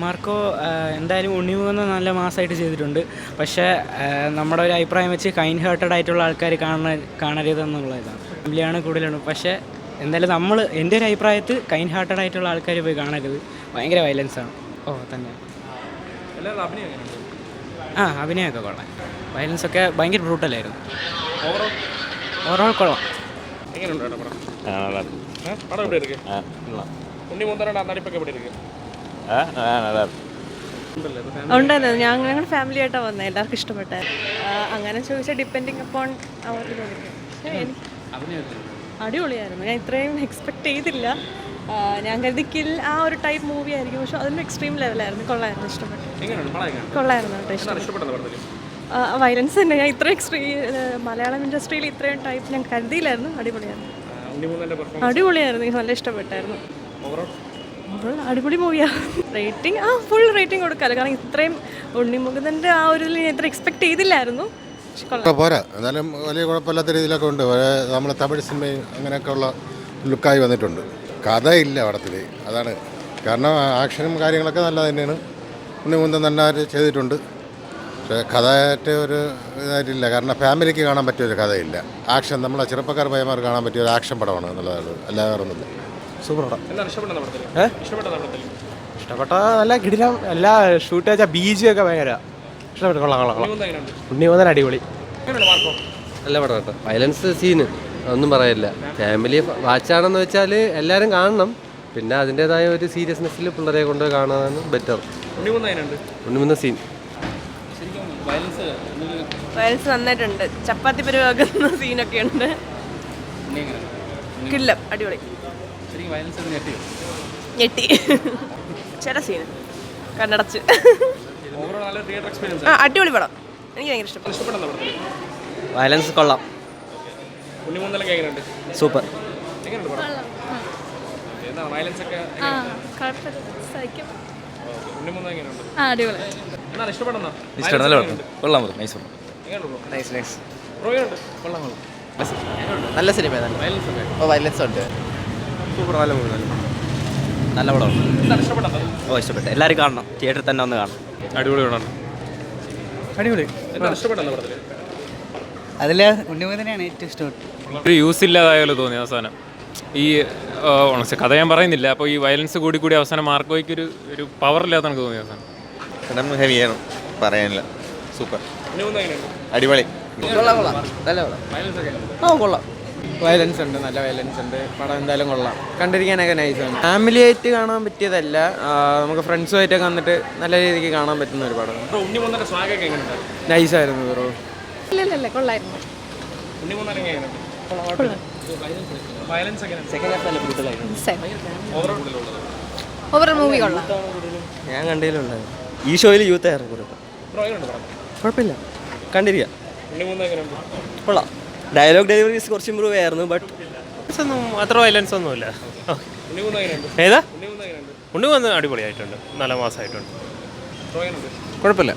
Marco എന്തായാലും ഉണ്ണിമുകുന്ദൻ നല്ല മാസമായിട്ട് ചെയ്തിട്ടുണ്ട്. പക്ഷേ നമ്മുടെ ഒരു അഭിപ്രായം വെച്ച് കൈൻഡ് ഹേർട്ടഡ് ആയിട്ടുള്ള ആൾക്കാർ കാണരുതെന്നുള്ളതാണ്. ഫാമിലിയാണ് കൂടുതലാണ്. പക്ഷേ എന്തായാലും എൻ്റെ ഒരു അഭിപ്രായത്തിൽ കൈൻഡ് ഹാർട്ടഡ് ആയിട്ടുള്ള ആൾക്കാർ പോയി കാണരുത്. ഭയങ്കര വയലൻസാണ്. തന്നെ അഭിനയമൊക്കെ കൊള്ളാം. വയലൻസൊക്കെ ഭയങ്കര ബ്രൂട്ടലായിരുന്നു. ഓവറോൾ കൊള്ളാം. ഉണ്ടായിരുന്നു. ഞങ്ങൾ ഫാമിലി ആയിട്ടാണ് വന്നത്. എല്ലാവർക്കും ഇഷ്ടപ്പെട്ടായിരുന്നു. അങ്ങനെ ചോദിച്ചാൽ ഡിപ്പെൻഡിങ് അപ്പോൺ അവർക്ക് തോന്നി. അടിപൊളിയായിരുന്നു. ഞാൻ ഇത്രയും എക്സ്പെക്ട് ചെയ്തില്ല. ഞാൻ കരുതിക്കിൽ ആ ഒരു ടൈപ്പ് മൂവി ആയിരിക്കും. പക്ഷെ അതിന് എക്സ്ട്രീം ലെവലായിരുന്നു. കൊള്ളായിരുന്നു. ഇഷ്ടപ്പെട്ടു. കൊള്ളായിരുന്നു കേട്ടോ. ഇഷ്ടപ്പെട്ടു. വയലൻസ് തന്നെ. ഞാൻ ഇത്രയും മലയാളം ഇൻഡസ്ട്രിയിൽ ഇത്രയും ടൈപ്പ് ഞാൻ കരുതിയില്ലായിരുന്നു. അടിപൊളിയായിരുന്നു. അടിപൊളിയായിരുന്നു. നല്ല ഇഷ്ടപ്പെട്ടായിരുന്നു. അടിപൊളി മൂവിയാണ്. റേറ്റിംഗ് ഫുൾ റേറ്റിംഗ് കൊടുക്കാമല്ലോ. കാരണം ഇത്രയും ഉണ്ണിമുകുന്ദൻ്റെ ആ ഒരു ഞാൻ ഇത്ര എക്സ്പെക്ട് ചെയ്തില്ലായിരുന്നു. പോരാ, എന്നാലും വലിയ കുഴപ്പമില്ലാത്ത രീതിയിലൊക്കെ ഉണ്ട്. നമ്മൾ തമിഴ് സിനിമയും അങ്ങനെയൊക്കെ ഉള്ള ലുക്കായി വന്നിട്ടുണ്ട്. കഥയില്ല പടത്തിൽ, അതാണ് കാരണം. ആക്ഷനും കാര്യങ്ങളൊക്കെ നല്ല തന്നെയാണ്. ഉണ്ണിമുകുന്ദൻ നന്നായിട്ട് ചെയ്തിട്ടുണ്ട്. പക്ഷേ കഥയായിട്ട് ഒരു ഇതായിട്ടില്ല. കാരണം ഫാമിലിക്ക് കാണാൻ പറ്റിയൊരു കഥയില്ല. ആക്ഷൻ നമ്മളെ ചെറുപ്പക്കാർ പയ്യന്മാർ കാണാൻ പറ്റിയ ഒരു ആക്ഷൻ പടമാണ് എന്നുള്ളതാണ്. അല്ലാതെ വേറെ ഒന്നുമില്ല. സൂപ്പർ പടം. ഇഷ്ടപ്പെട്ട നല്ല കിടിലം. എല്ലാ ഷൂട്ട് വെച്ചാൽ ബീജി ഒക്കെ ഭയങ്കര ഇഷ്ടപ്പെട്ടു. കൊള്ളാം. ഉണ്ണിമുകുന്ദൻ അടിപൊളി. നല്ല പടം കേട്ടോ. വയലൻസ് സീന് ഒന്നും പറയില്ല. ഫാമിലി വാച്ചാണെന്ന് വെച്ചാൽ എല്ലാവരും കാണണം. പിന്നെ അതിൻ്റെതായ ഒരു സീരിയസ്നെസ്സിൽ പിള്ളേരെ കൊണ്ട് കാണാനാണ് ബെറ്റർ. ഉണ്ണിമുകുന്ദൻ സീൻ വയലൻസ് നന്നായിട്ടുണ്ട്. ചപ്പാത്തി പരിവാക്കുന്ന സീനൊക്കെ ഉണ്ട്. കില്ല അടിപൊളി. ഞെട്ടി ചില സീന് കണ്ണടച്ച്. അടിപൊളി പടം. എനിക്ക് ഭയങ്കര ഇഷ്ടപ്പെട്ടു. വയലൻസ് കൊള്ളാം. സൂപ്പർ. നല്ല സിനിമ. വയലൻസ് ഉണ്ട്. സൂപ്പർ. നല്ല പടമാണ്. ഇഷ്ടപ്പെട്ടു. എല്ലാവരും കാണണം. തിയേറ്ററിൽ തന്നെ ഒന്ന് കാണണം. അടിപൊളി പടമാണ്. അടിപൊളി. അതിൽ ഉണ്ണിമുകുന്ദനെയാണ് ഏറ്റവും ഇഷ്ടപ്പെട്ടത്. ഒരു യൂസ് ഇല്ലാതായാലും തോന്നി അവസാനം. ഈ കഥ ഞാൻ പറയുന്നില്ല. അപ്പോൾ ഈ വയലൻസ് കൂടി അവസാനം മാർക്കോയ്ക്ക് ഒരു പവർ ഇല്ലാത്ത എനിക്ക് തോന്നി അവസാനം. ഹെവിയാണ്, പറയാനില്ല. സൂപ്പർ. അടിപൊളി. കൊള്ളാം. വയലൻസ് ഉണ്ട്. നല്ല വയലൻസ് ഉണ്ട്. പടം എന്തായാലും കൊള്ളാം. കണ്ടിരിക്കാനൊക്കെ നൈസാണ്. ഫാമിലി ആയിട്ട് കാണാൻ പറ്റിയതല്ല. നമുക്ക് ഫ്രണ്ട്സുമായിട്ടൊക്കെ വന്നിട്ട് നല്ല രീതിക്ക് കാണാൻ പറ്റുന്ന ഒരു പടം. നൈസായിരുന്നു ബ്രോ. കൊള്ളായിരുന്നു. ഓവറോൾ മൂവി കൊള്ളാം. ഞാൻ കണ്ടതിലുള്ളത് ഈ ഷോയിൽ യൂത്ത് ആയിരുന്നു. കുഴപ്പമില്ല, കണ്ടിരിക്കാം. കൊള്ളാം. ഡയലോഗ് ഡെലിവറീസ് കുറച്ച് ഇമ്പ്രൂവ് ആയിരുന്നു. ബട്ട് അത്ര വയലൻസ് ഒന്നുമില്ല. ഏതാ ഉണ്ണിമുകുന്ദൻ അടിപൊളിയായിട്ടുണ്ട്. നല്ല മാസമായിട്ടുണ്ട്. കുഴപ്പമില്ല.